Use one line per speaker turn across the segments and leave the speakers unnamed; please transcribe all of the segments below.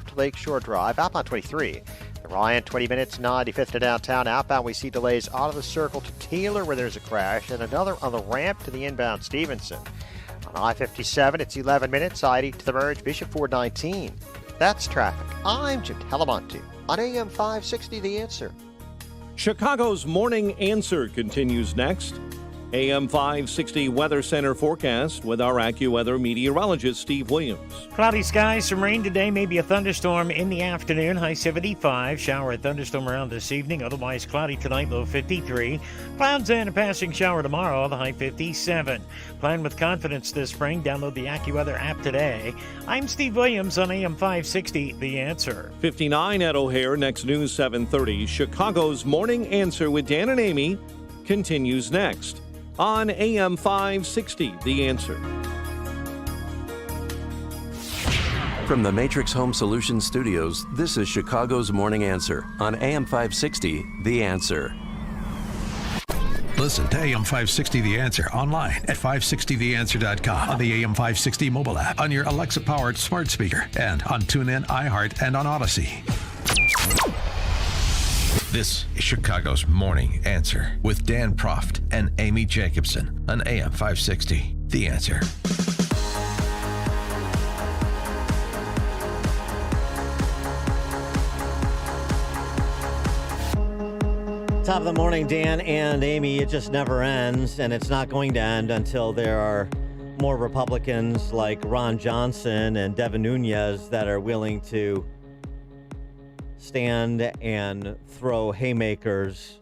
to Lakeshore Drive, outbound 23. The Ryan, 20 minutes, 95th to downtown. Outbound, we see delays out of the circle to Taylor where there's a crash, and another on the ramp to the inbound Stevenson. On I-57, it's 11 minutes, I-80 to the merge, Bishop 419. That's traffic. I'm Jim Talamonte on AM 560, The Answer.
Chicago's Morning Answer continues next. AM 560 Weather Center forecast with our AccuWeather meteorologist Steve Williams.
Cloudy skies, some rain today, maybe a thunderstorm in the afternoon, high 75. Shower and thunderstorm around this evening, otherwise cloudy tonight, low 53. Clouds and a passing shower tomorrow, the high 57. Plan with confidence this spring. Download the AccuWeather app today. I'm Steve Williams on AM 560, The Answer.
59 at O'Hare, next news 7:30. Chicago's Morning Answer with Dan and Amy continues next on AM 560, The Answer.
From the Matrix Home Solutions Studios, this is Chicago's Morning Answer on AM 560, The Answer.
Listen to AM 560 The Answer online at 560theanswer.com, on the AM 560 mobile app, on your Alexa-powered smart speaker, and on TuneIn, iHeart, and on Odyssey. This is Chicago's Morning Answer with Dan Proft and Amy Jacobson on AM 560, The Answer.
Top of the morning, Dan and Amy. It just never ends, and it's not going to end until there are more Republicans like Ron Johnson and Devin Nunes that are willing to stand and throw haymakers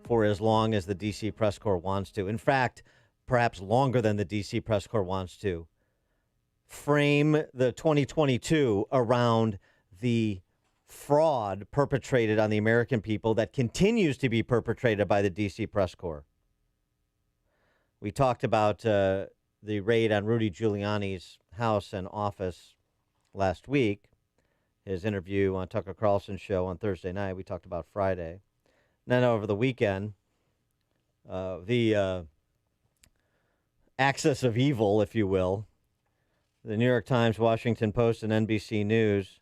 for as long as the D.C. Press Corps wants to. In fact, perhaps longer than the D.C. Press Corps wants to. Frame the 2022 around the fraud perpetrated on the American people that continues to be perpetrated by the D.C. Press Corps. We talked about the raid on Rudy Giuliani's house and office last week. His interview on Tucker Carlson's show on Thursday night. We talked about Friday. And then over the weekend, the axis of evil, if you will, the New York Times, Washington Post, and NBC News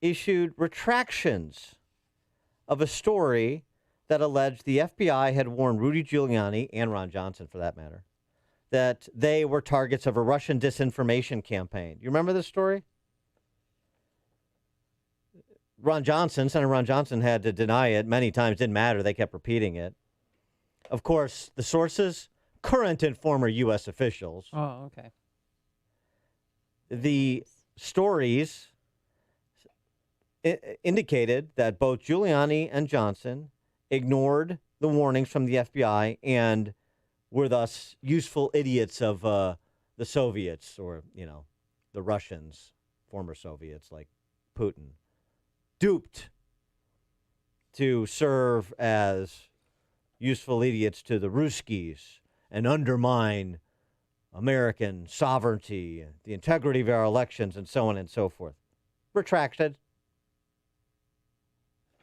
issued retractions of a story that alleged the FBI had warned Rudy Giuliani, and Ron Johnson for that matter, that they were targets of a Russian disinformation campaign. You remember this story? Senator Ron Johnson had to deny it many times. Didn't matter. They kept repeating it. Of course, the sources, current and former U.S. officials.
Oh, okay.
The stories indicated that both Giuliani and Johnson ignored the warnings from the FBI and were thus useful idiots of the Soviets, or, the Russians, former Soviets like Putin, duped to serve as useful idiots to the Ruskies and undermine American sovereignty, the integrity of our elections, and so on and so forth. Retracted.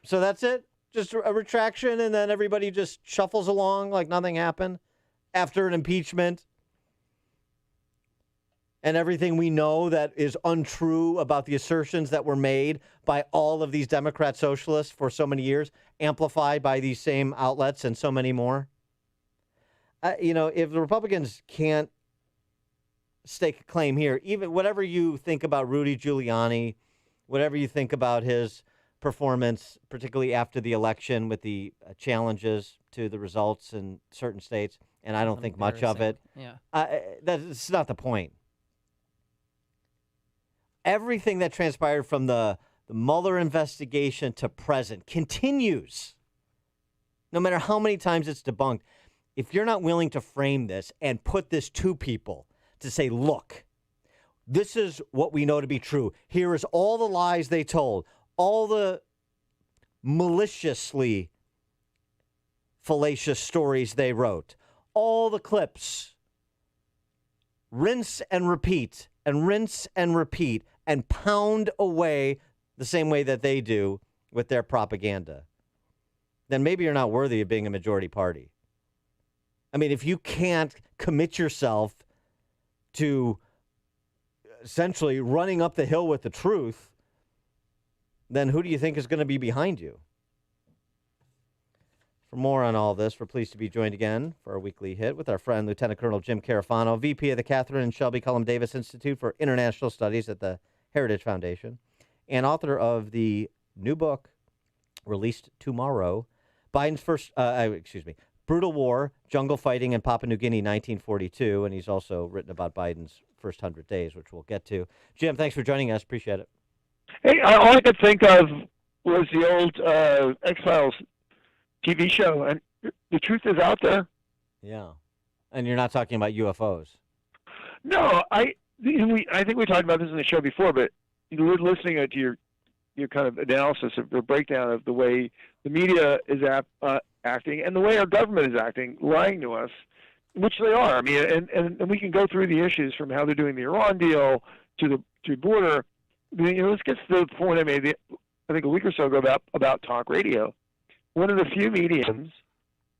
So that's it? Just a retraction, and then everybody just shuffles along like nothing happened after an impeachment? And everything we know that is untrue about the assertions that were made by all of these Democrat socialists for so many years, amplified by these same outlets and so many more? If the Republicans can't stake a claim here, even whatever you think about Rudy Giuliani, whatever you think about his performance, particularly after the election with the challenges to the results in certain states, and I don't think much of it.
Yeah.
That's not the point. Everything that transpired from the Mueller investigation to present continues, no matter how many times it's debunked. If you're not willing to frame this and put this to people to say, look, this is what we know to be true. Here is all the lies they told, all the maliciously fallacious stories they wrote, all the clips. Rinse and repeat, and rinse and repeat, and pound away the same way that they do with their propaganda. Then maybe you're not worthy of being a majority party. I mean, if you can't commit yourself to essentially running up the hill with the truth then who do you think is going to be behind you? For more on all this, we're pleased to be joined again for our weekly hit with our friend Lieutenant Colonel Jim Carafano, VP of the Catherine and Shelby Cullum Davis Institute for International Studies at the Heritage Foundation, and author of the new book released tomorrow, Biden's Brutal War, Jungle Fighting in Papua New Guinea, 1942, and he's also written about Biden's first 100 days, which we'll get to. Jim, thanks for joining us. Appreciate it.
Hey, all I could think of was the old X-Files TV show, and the truth is out there.
Yeah, and you're not talking about UFOs.
No, I think we talked about this in the show before, but we're listening to your kind of analysis of the breakdown of the way the media is acting and the way our government is acting, lying to us, which they are. I mean, and we can go through the issues from how they're doing the Iran deal to the border. Let's get to the point I made, I think a week or so ago about talk radio. One of the few mediums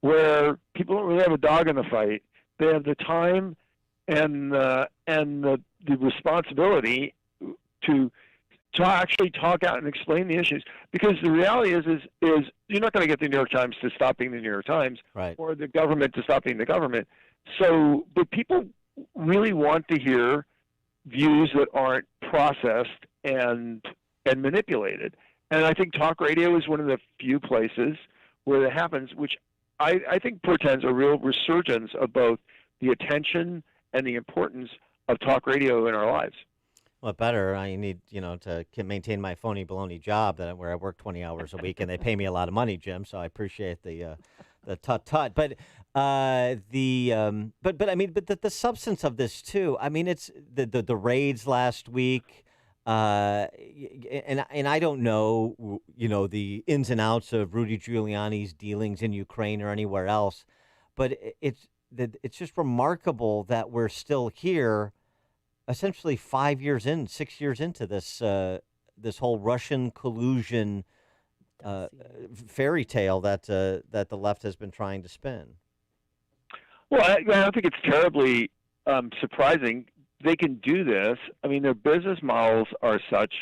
where people don't really have a dog in the fight. They have the time and the responsibility to actually talk out and explain the issues. Because the reality is you're not going to get the New York Times to stop being the New York Times,
right,
or the government to stop being the government. So, but people really want to hear views that aren't processed and manipulated. And I think talk radio is one of the few places where that happens, which I think portends a real resurgence of both the attention and the importance of talk radio in our lives.
Well, better. I need, to maintain my phony baloney job where I work 20 hours a week, and they pay me a lot of money, Jim. So I appreciate the tut. But I mean, the substance of this too. I mean, it's the raids last week. And I don't know, the ins and outs of Rudy Giuliani's dealings in Ukraine or anywhere else, but it's just remarkable that we're still here, essentially 6 years into this whole Russian collusion fairy tale that the left has been trying to spin.
Well, I don't think it's terribly surprising. They can do this. I mean, their business models are such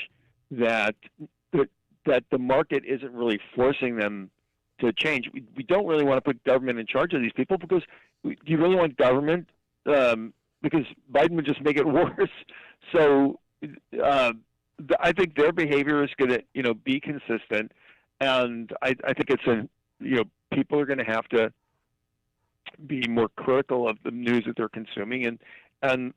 that the market isn't really forcing them to change. We don't really want to put government in charge of these people because do you really want government? Because Biden would just make it worse. So I think their behavior is going to, be consistent, and I think people are going to have to be more critical of the news that they're consuming and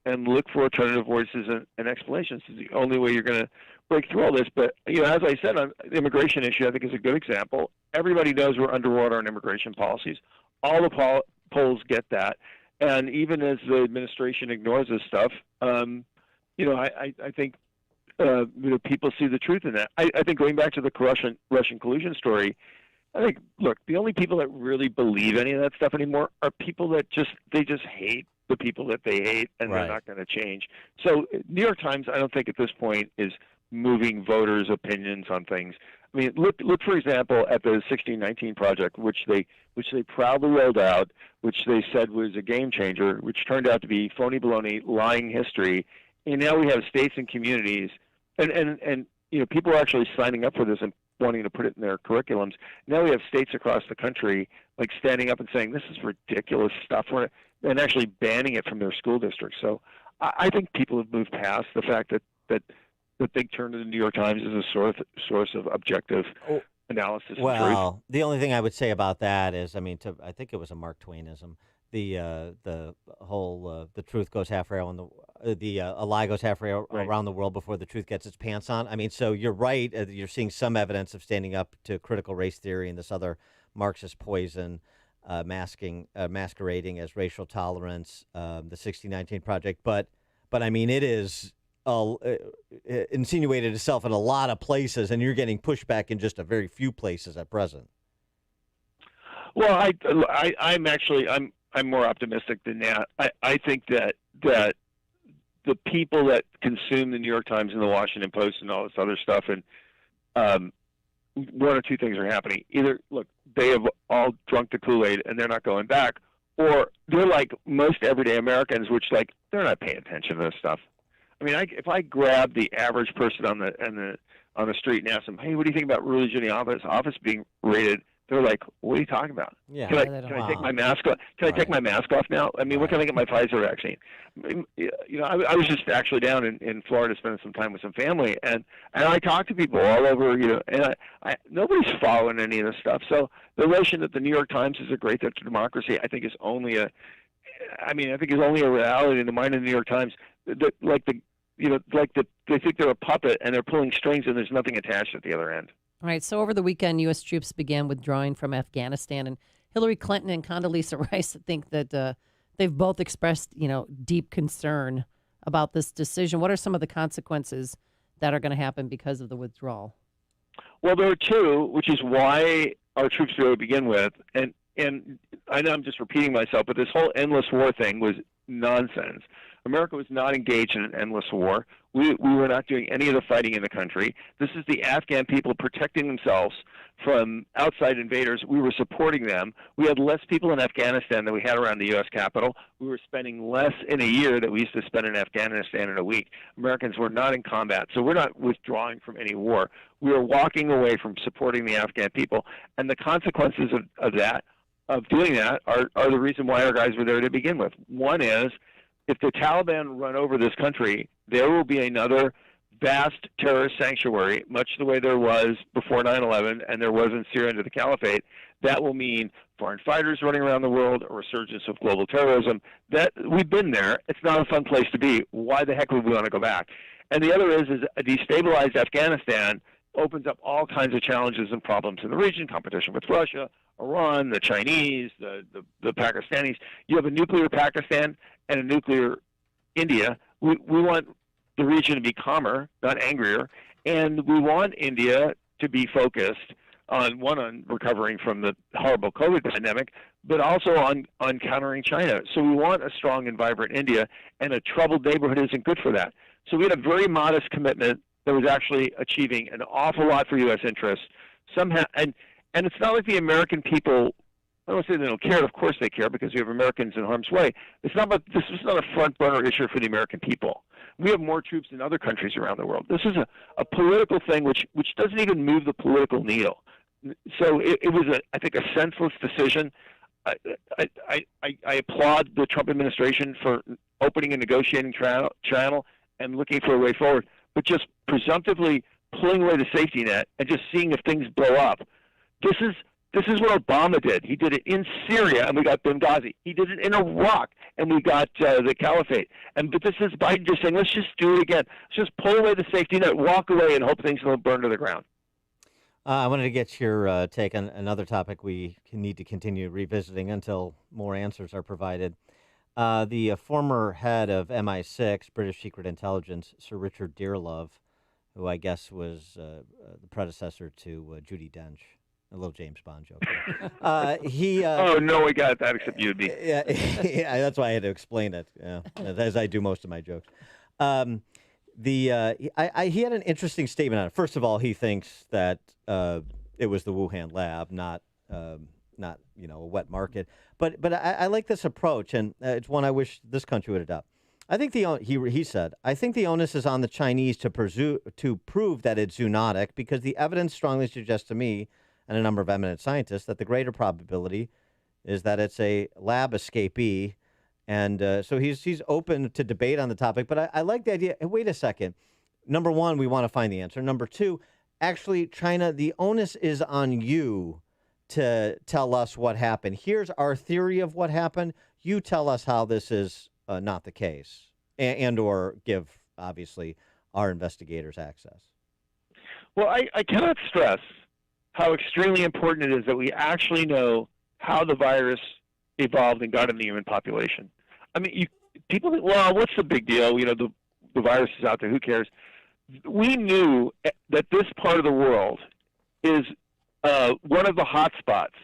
look for alternative voices and explanations. It's the only way you're going to break through all this. But, as I said, on the immigration issue, I think is a good example. Everybody knows we're underwater on immigration policies. All the polls get that. And even as the administration ignores this stuff, I think people see the truth in that. I think going back to the Russian collusion story, I think, look, the only people that really believe any of that stuff anymore are people that just hate the people that they hate, and
right.
They're not going to change. So New York Times, I don't think at this point is moving voters' opinions on things. I mean, look for example at the 1619 Project, which they proudly rolled out, which they said was a game changer, which turned out to be phony baloney, lying history. And now we have states and communities, and people are actually signing up for this and wanting to put it in their curriculums. Now we have states across the country like standing up and saying this is ridiculous stuff, and actually banning it from their school districts. So I think people have moved past the fact that they turn to the New York Times as a source of objective analysis.
Well,
and truth.
The only thing I would say about that is, I think it was a Mark Twainism. The whole the truth goes halfway around a lie goes halfway around the world before the truth gets its pants on. I mean, so you're right. You're seeing some evidence of standing up to critical race theory and this other Marxist poison, masquerading as racial tolerance. The 1619 Project, but I mean, it is insinuated itself in a lot of places, and you're getting pushback in just a very few places at present.
Well, I'm more optimistic than that. I think that the people that consume the New York Times and the Washington Post and all this other stuff, and one or two things are happening. Either, look, they have all drunk the Kool-Aid and they're not going back, or they're like most everyday Americans, which they're not paying attention to this stuff. I mean, if I grab the average person on on the street and ask them, hey, what do you think about Rudy Giuliani's office being raided? They're like, what are you talking about?
Yeah.
Can
they don't-
I take my mask off? Can I take my mask off now? I mean, what can I get my Pfizer vaccine? I was just actually down in Florida spending some time with some family, and I talked to people all over, and nobody's following any of this stuff. So the notion that the New York Times is a great threat to democracy, I think is only a reality in the mind of the New York Times. They think they're a puppet and they're pulling strings and there's nothing attached at the other end.
All right. So over the weekend, U.S. troops began withdrawing from Afghanistan, and Hillary Clinton and Condoleezza Rice think that they've both expressed, deep concern about this decision. What are some of the consequences that are going to happen because of the withdrawal?
Well, there are two, which is why our troops go to begin with, and I know I'm just repeating myself, but this whole endless war thing was nonsense. America was not engaged in an endless war. We were not doing any of the fighting in the country. This is the Afghan people protecting themselves from outside invaders. We were supporting them. We had less people in Afghanistan than we had around the U.S. Capitol. We were spending less in a year than we used to spend in Afghanistan in a week. Americans were not in combat, so we're not withdrawing from any war. We are walking away from supporting the Afghan people, and the consequences of doing that are the reason why our guys were there to begin with. One is, if the Taliban run over this country, there will be another vast terrorist sanctuary, much the way there was before 9/11 and there was in Syria under the Caliphate. That will mean foreign fighters running around the world, a resurgence of global terrorism. That we've been there. It's not a fun place to be. Why the heck would we want to go back? And the other is a destabilized Afghanistan opens up all kinds of challenges and problems in the region, competition with Russia, Iran, the Chinese, the Pakistanis. You have a nuclear Pakistan and a nuclear India. We want the region to be calmer, not angrier, and we want India to be focused on recovering from the horrible COVID pandemic, but also on countering China. So we want a strong and vibrant India, and a troubled neighborhood isn't good for that. So we had a very modest commitment that was actually achieving an awful lot for U.S. interests somehow, and it's not like the American people. I don't say they don't care. Of course they care, because we have Americans in harm's way. This is not a front burner issue for the American people. We have more troops in other countries around the world. This is a political thing which doesn't even move the political needle. So it was I think a senseless decision. I applaud the Trump administration for opening a negotiating channel and looking for a way forward, but just presumptively pulling away the safety net and just seeing if things blow up. This is what Obama did. He did it in Syria, and we got Benghazi. He did it in Iraq, and we got the Caliphate. But this is Biden just saying, let's just do it again. Let's just pull away the safety net, walk away, and hope things don't burn to the ground.
I wanted to get your take on another topic we need to continue revisiting until more answers are provided. The former head of MI6, British Secret Intelligence, Sir Richard Dearlove, who I guess was the predecessor to Judi Dench. A little James Bond joke.
Oh, no, we got that except you and me.
Yeah, that's why I had to explain it, as I do most of my jokes. He had an interesting statement on it. First of all, he thinks that it was the Wuhan lab, not a wet market. But I like this approach, and it's one I wish this country would adopt. I think he said, I think the onus is on the Chinese to prove that it's zoonotic, because the evidence strongly suggests to me and a number of eminent scientists that the greater probability is that it's a lab escapee. And so he's open to debate on the topic. But I like the idea. Wait a second. Number one, we want to find the answer. Number two, actually, China, the onus is on you to tell us what happened. Here's our theory of what happened. You tell us how this is not the case, and or give, obviously, our investigators access.
Well, I cannot stress how extremely important it is that we actually know how the virus evolved and got in the human population. I mean, people think, well, what's the big deal? The virus is out there. Who cares? We knew that this part of the world is one of the hot spots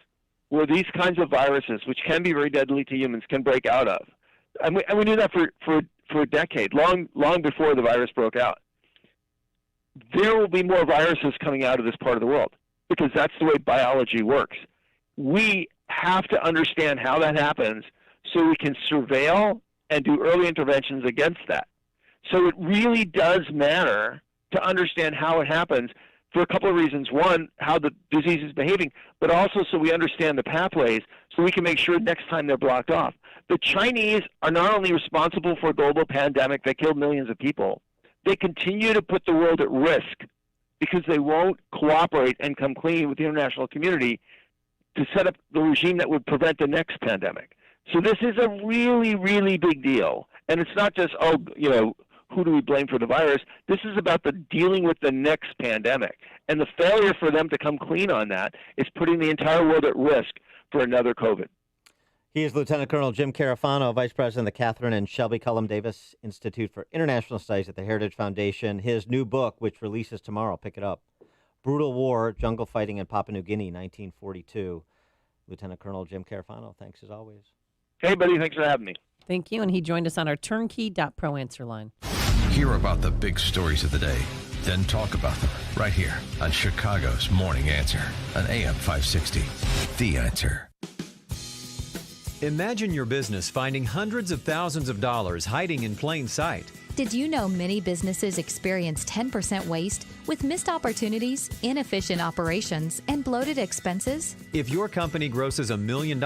where these kinds of viruses, which can be very deadly to humans, can break out of. And we knew that for a decade, long before the virus broke out. There will be more viruses coming out of this part of the world, because that's the way biology works. We have to understand how that happens so we can surveil and do early interventions against that. So it really does matter to understand how it happens for a couple of reasons. One, how the disease is behaving, but also so we understand the pathways so we can make sure next time they're blocked off. The Chinese are not only responsible for a global pandemic that killed millions of people, they continue to put the world at risk because they won't cooperate and come clean with the international community to set up the regime that would prevent the next pandemic. So this is a really, really big deal. And it's not just, who do we blame for the virus? This is about the dealing with the next pandemic. And the failure for them to come clean on that is putting the entire world at risk for another COVID.
He is Lieutenant Colonel Jim Carafano, Vice President of the Catherine and Shelby Cullum Davis Institute for International Studies at the Heritage Foundation. His new book, which releases tomorrow, pick it up. Brutal War, Jungle Fighting in Papua New Guinea, 1942. Lieutenant Colonel Jim Carafano, thanks as always.
Hey, buddy, thanks for having me.
Thank you. And he joined us on our turnkey.pro answer line.
Hear about the big stories of the day, then talk about them right here on Chicago's Morning Answer on AM 560. The Answer.
Imagine your business finding hundreds of thousands of dollars hiding in plain sight.
Did you know many businesses experience 10% waste with missed opportunities, inefficient operations, and bloated expenses?
If your company grosses $1 million,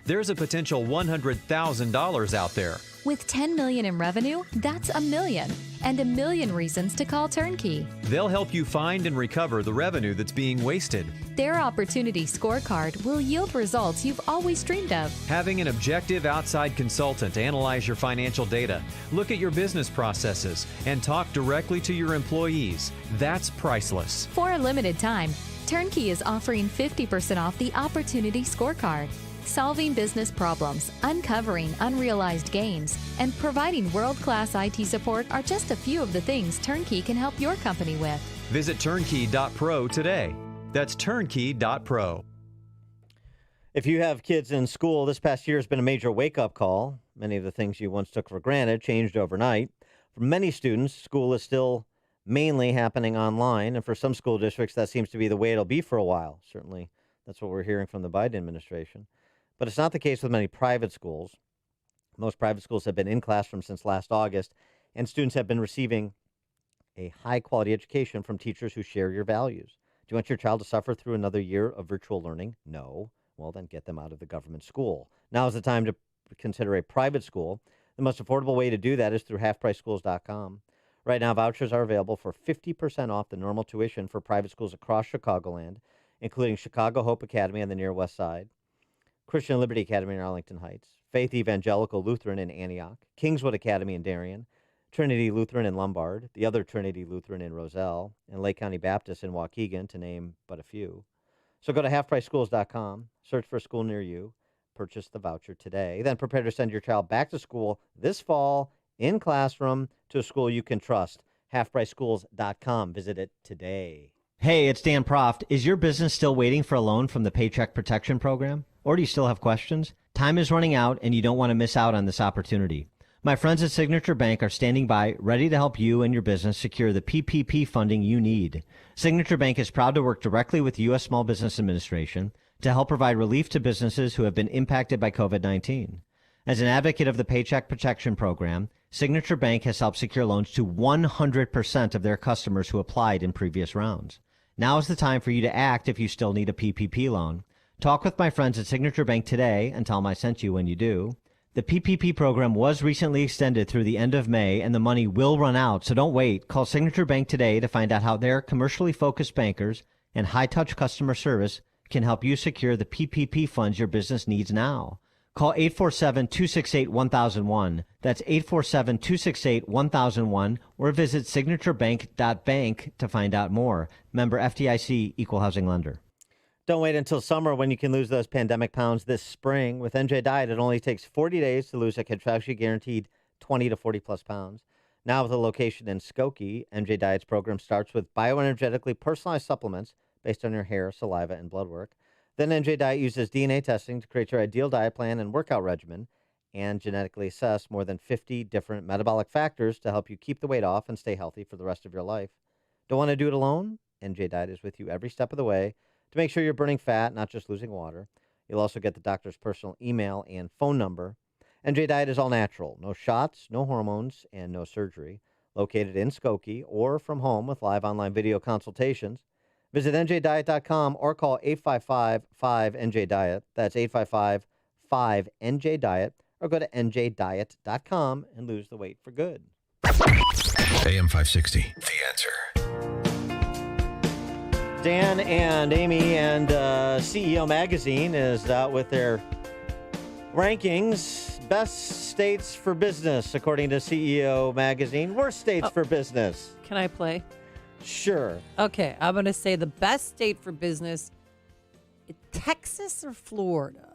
there's a potential $100,000 out there.
With $10 million in revenue, that's $1 million, and $1 million reasons to call Turnkey.
They'll help you find and recover the revenue that's being wasted.
Their Opportunity Scorecard will yield results you've always dreamed of.
Having an objective outside consultant analyze your financial data, look at your business processes, and talk directly to your employees, that's priceless.
For a limited time, Turnkey is offering 50% off the Opportunity Scorecard. Solving business problems, uncovering unrealized gains, and providing world-class IT support are just a few of the things Turnkey can help your company with.
Visit turnkey.pro today. That's turnkey.pro.
If you have kids in school, this past year has been a major wake-up call. Many of the things you once took for granted changed overnight. For many students, school is still mainly happening online, and for some school districts, that seems to be the way it'll be for a while. Certainly, that's what we're hearing from the Biden administration. But it's not the case with many private schools. Most private schools have been in classroom since last August, and students have been receiving a high-quality education from teachers who share your values. Do you want your child to suffer through another year of virtual learning? No. Well, then get them out of the government school. Now is the time to consider a private school. The most affordable way to do that is through halfpriceschools.com. Right now, vouchers are available for 50% off the normal tuition for private schools across Chicagoland, including Chicago Hope Academy on the near west side, Christian Liberty Academy in Arlington Heights, Faith Evangelical Lutheran in Antioch, Kingswood Academy in Darien, Trinity Lutheran in Lombard, the other Trinity Lutheran in Roselle, and Lake County Baptist in Waukegan, to name but a few. So go to halfpriceschools.com, search for a school near you, purchase the voucher today, then prepare to send your child back to school this fall in classroom to a school you can trust. halfpriceschools.com. Visit it today. Hey, it's Dan Proft. Is your business still waiting for a loan from the Paycheck Protection Program? Or do you still have questions? Time is running out and you don't want to miss out on this opportunity. My friends at Signature Bank are standing by, ready to help you and your business secure the PPP funding you need. Signature Bank is proud to work directly with the U.S. Small Business Administration to help provide relief to businesses who have been impacted by COVID-19. As an advocate of the Paycheck Protection Program, Signature Bank has helped secure loans to 100% of their customers who applied in previous rounds. Now is the time for you to act if you still need a PPP loan. Talk with my friends at Signature Bank today and tell them I sent you when you do. The PPP program was recently extended through the end of May, and the money will run out, so don't wait. Call Signature Bank today to find out how their commercially focused bankers and high-touch customer service can help you secure the PPP funds your business needs now. Call 847-268-1001. That's 847-268-1001, or visit signaturebank.bank to find out more. Member FDIC, Equal Housing Lender. Don't wait until summer when you can lose those pandemic pounds this spring. With NJ Diet, it only takes 40 days to lose a contractually guaranteed 20 to 40 plus pounds. Now with a location in Skokie, NJ Diet's program starts with bioenergetically personalized supplements based on your hair, saliva, and blood work. Then NJ Diet uses DNA testing to create your ideal diet plan and workout regimen and genetically assess more than 50 different metabolic factors to help you keep the weight off and stay healthy for the rest of your life. Don't want to do it alone? NJ Diet is with you every step of the way to make sure you're burning fat, not just losing water. You'll also get the doctor's personal email and phone number. NJ Diet is all natural. No shots, no hormones, and no surgery. located in Skokie, or from home with live online video consultations. Visit njdiet.com or call 855-5NJ-DIET. That's 855-5NJ-DIET. Or go to njdiet.com and lose the weight for good.
AM 560, The Answer.
Dan and Amy and CEO Magazine is out with their rankings. Best states for business, according to CEO Magazine. Worst states for business.
Can I play?
Sure.
Okay, I'm going to say the best state for business, Texas or Florida?